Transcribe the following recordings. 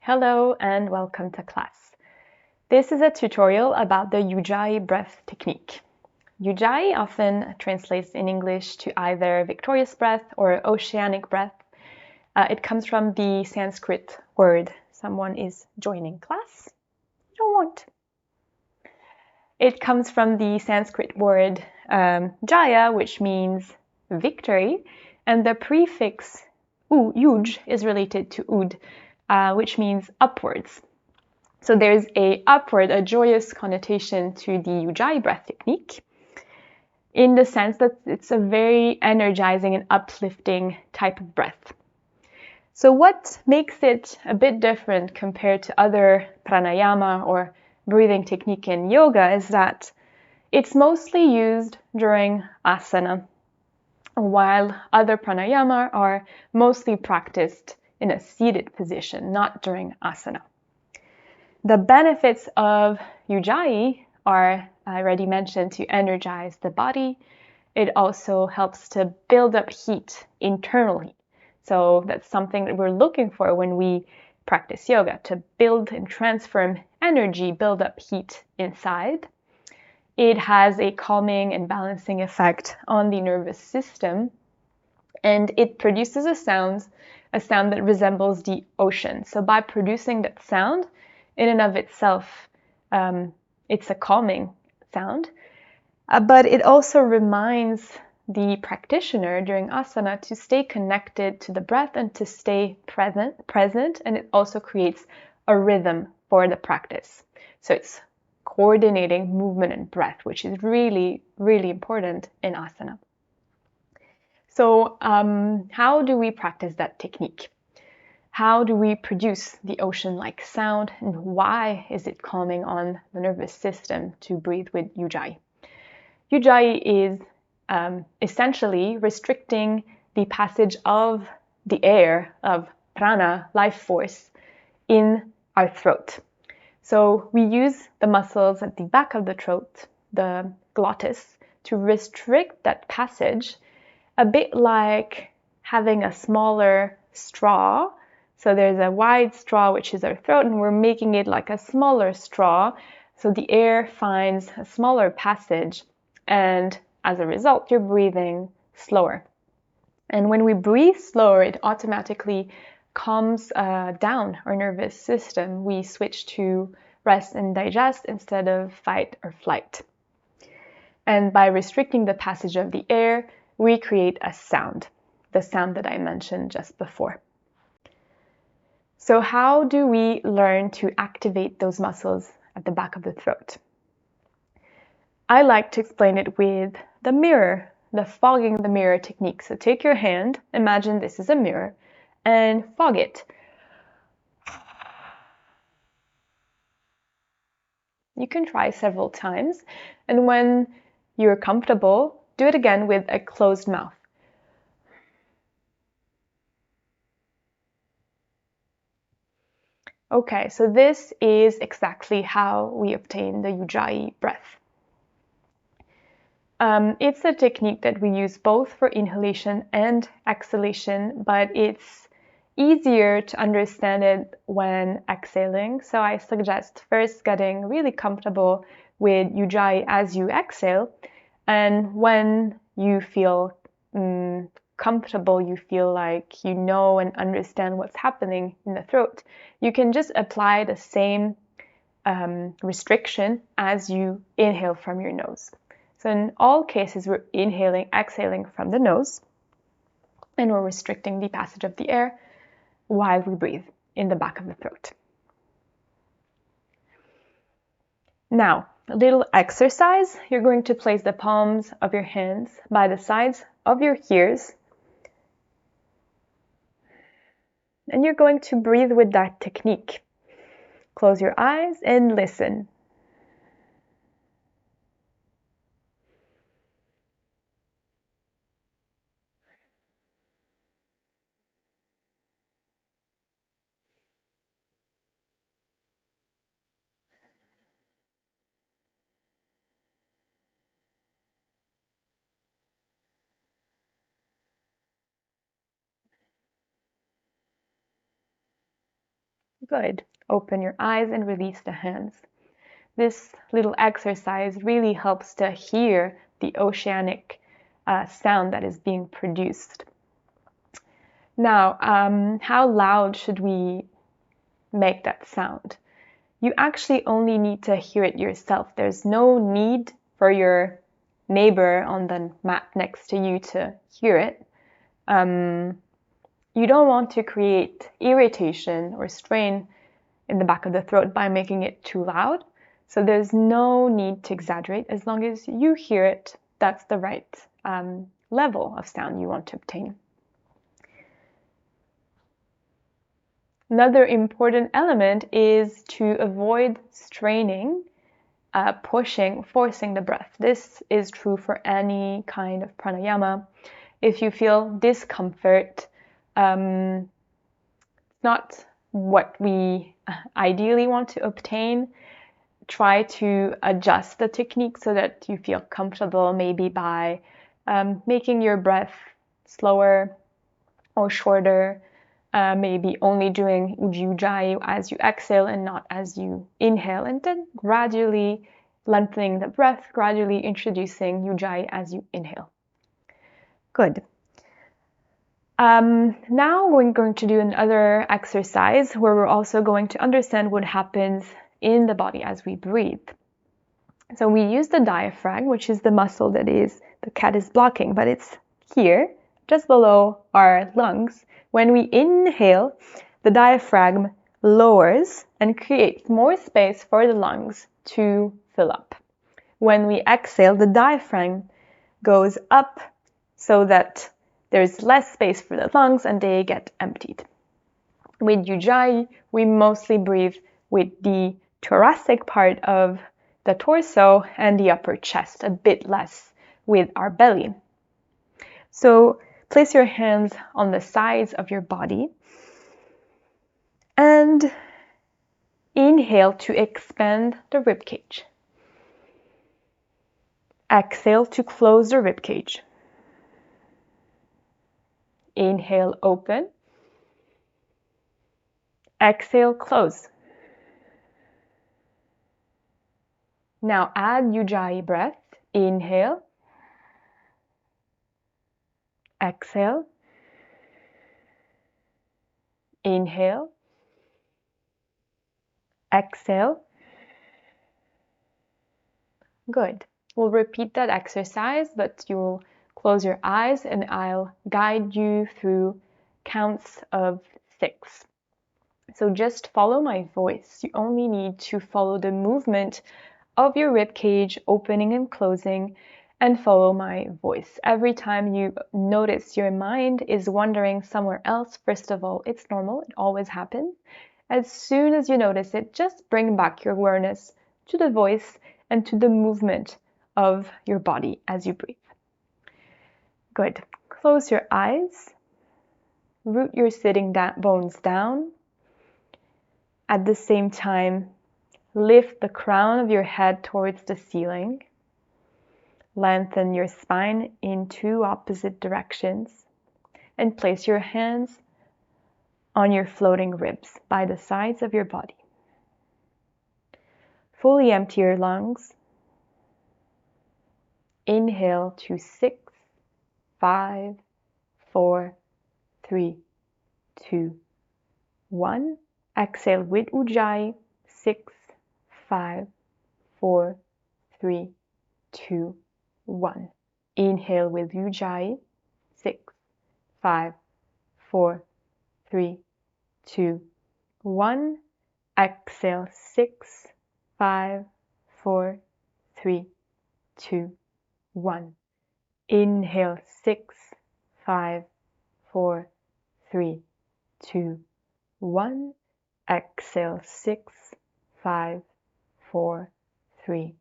Hello and welcome to class. This is a tutorial about the Ujjayi breath technique. Ujjayi often translates in English to either victorious breath or oceanic breath. It comes from the Sanskrit word. Someone is joining class? Don't want. It comes from the Sanskrit word jaya, which means victory, and the prefix yuj is related to ud, which means upwards. So there's a joyous connotation to the Ujjayi breath technique in the sense that it's a very energizing and uplifting type of breath. So what makes it a bit different compared to other pranayama or breathing technique in yoga is that it's mostly used during asana, while other pranayama are mostly practiced in a seated position, not during asana. The benefits of Ujjayi are, I already mentioned, to energize the body. It also helps to build up heat, internal heat. So that's something that we're looking for when we practice yoga, to build and transform energy, build up heat inside. It has a calming and balancing effect on the nervous system, and it produces a sound that resembles the ocean. So by producing that sound, in and of itself, it's a calming sound, but it also reminds the practitioner during asana to stay connected to the breath and to stay present, and it also creates a rhythm for the practice. So it's coordinating movement and breath, which is really, really important in asana. So how do we practice that technique? How do we produce the ocean-like sound, and why is it calming on the nervous system to breathe with Ujjayi? Ujjayi is essentially restricting the passage of the air, of prana, life force, in our throat. So we use the muscles at the back of the throat, the glottis, to restrict that passage, a bit like having a smaller straw. So there's a wide straw, which is our throat, and we're making it like a smaller straw, so the air finds a smaller passage, and as a result, you're breathing slower. And when we breathe slower, it automatically calms down our nervous system. We switch to rest and digest instead of fight or flight. And by restricting the passage of the air, we create a sound, the sound that I mentioned just before. So how do we learn to activate those muscles at the back of the throat? I like to explain it with the mirror, the fogging the mirror technique. So take your hand, imagine this is a mirror, and fog it. You can try several times, and when you're comfortable, do it again with a closed mouth. Okay, so this is exactly how we obtain the Ujjayi breath. It's a technique that we use both for inhalation and exhalation, but it's easier to understand it when exhaling. So I suggest first getting really comfortable with Ujjayi as you exhale, and when you feel comfortable, you feel like you know and understand what's happening in the throat, you can just apply the same restriction as you inhale from your nose. So in all cases, we're inhaling, exhaling from the nose, and we're restricting the passage of the air while we breathe in the back of the throat. Now, a little exercise. You're going to place the palms of your hands by the sides of your ears, and you're going to breathe with that technique. Close your eyes and listen. Good. Open your eyes and release the hands. This little exercise really helps to hear the oceanic sound that is being produced. Now, how loud should we make that sound? You actually only need to hear it yourself. There's no need for your neighbor on the mat next to you to hear it. You don't want to create irritation or strain in the back of the throat by making it too loud. So there's no need to exaggerate. As long as you hear it, that's the right level of sound you want to obtain. Another important element is to avoid straining, pushing, forcing the breath. This is true for any kind of pranayama. If you feel discomfort, it's not what we ideally want to obtain. Try to adjust the technique so that you feel comfortable, maybe by making your breath slower or shorter, maybe only doing Ujjayi as you exhale and not as you inhale, and then gradually lengthening the breath, gradually introducing Ujjayi as you inhale. Good. Now we're going to do another exercise where we're also going to understand what happens in the body as we breathe. So we use the diaphragm, which is the muscle that the cat is blocking, but it's here, just below our lungs. When we inhale, the diaphragm lowers and creates more space for the lungs to fill up. When we exhale, the diaphragm goes up so that there's less space for the lungs and they get emptied. With Ujjayi, we mostly breathe with the thoracic part of the torso and the upper chest, a bit less with our belly. So place your hands on the sides of your body and inhale to expand the rib cage. Exhale to close the rib cage. Inhale, open. Exhale, close. Now add Ujjayi breath. Inhale. Exhale. Inhale. Exhale. Good. We'll repeat that exercise, but you'll close your eyes and I'll guide you through counts of 6. So just follow my voice. You only need to follow the movement of your rib cage opening and closing and follow my voice. Every time you notice your mind is wandering somewhere else, first of all, it's normal. It always happens. As soon as you notice it, just bring back your awareness to the voice and to the movement of your body as you breathe. Good. Close your eyes. Root your sitting bones down. At the same time, lift the crown of your head towards the ceiling. Lengthen your spine in 2 opposite directions and place your hands on your floating ribs by the sides of your body. Fully empty your lungs. Inhale to 6, 5, 4, 3, 2, 1. Exhale with Ujjayi. 6, 5, 4, 3, 2, 1. Inhale with Ujjayi. 6, 5, 4, 3, 2, 1. Exhale. 6, 5, 4, 3, 2, 1. Inhale. 6, 5, 4, 3, 2, 1. Exhale. 6, 5, 4, 3,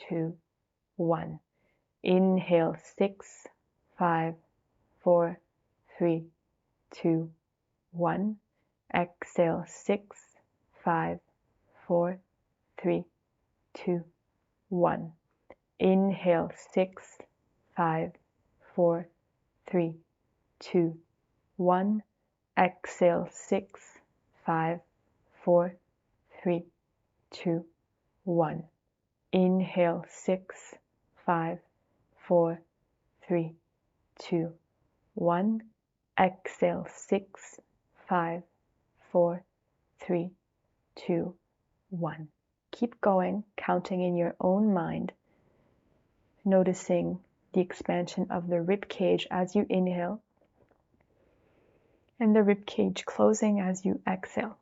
2, 1. Inhale. 6, 5, 4, 3, 2, 1. Exhale. 6, 5, 4, 3, 2, 1. Inhale. 6, 5, 4, 3, 2, 1. Exhale. 6, 5, 4, 3, 2, 1. Inhale, 6, 5, 4, 3, 2, 1. Exhale, 6, 5, 4, 3, 2, 1. Keep going, counting in your own mind, noticing the expansion of the rib cage as you inhale and the rib cage closing as you exhale.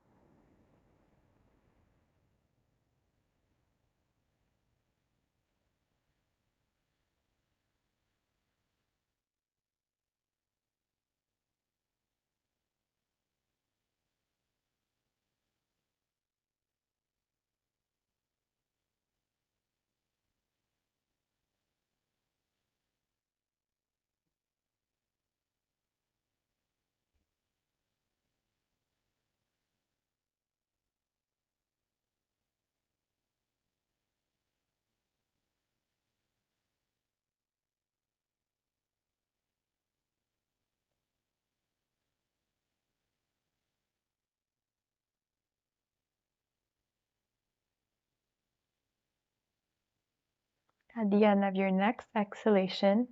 At the end of your next exhalation,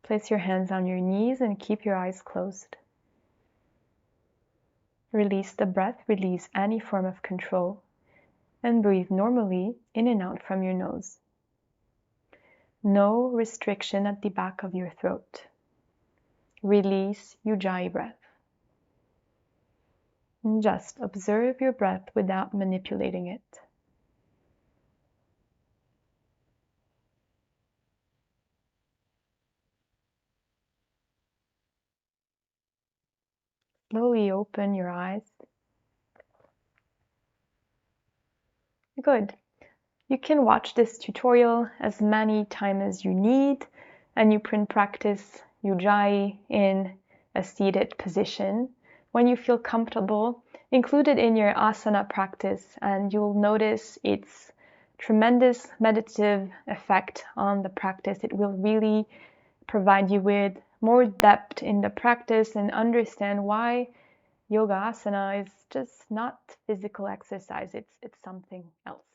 place your hands on your knees and keep your eyes closed. Release the breath, release any form of control, and breathe normally in and out from your nose. No restriction at the back of your throat. Release Ujjayi breath. And just observe your breath without manipulating it. Slowly open your eyes. Good. You can watch this tutorial as many times as you need, and you can practice Ujjayi in a seated position when you feel comfortable. Include it in your asana practice, and you'll notice its tremendous meditative effect on the practice. It will really provide you with more depth in the practice and understand why yoga asana is just not physical exercise. It's something else.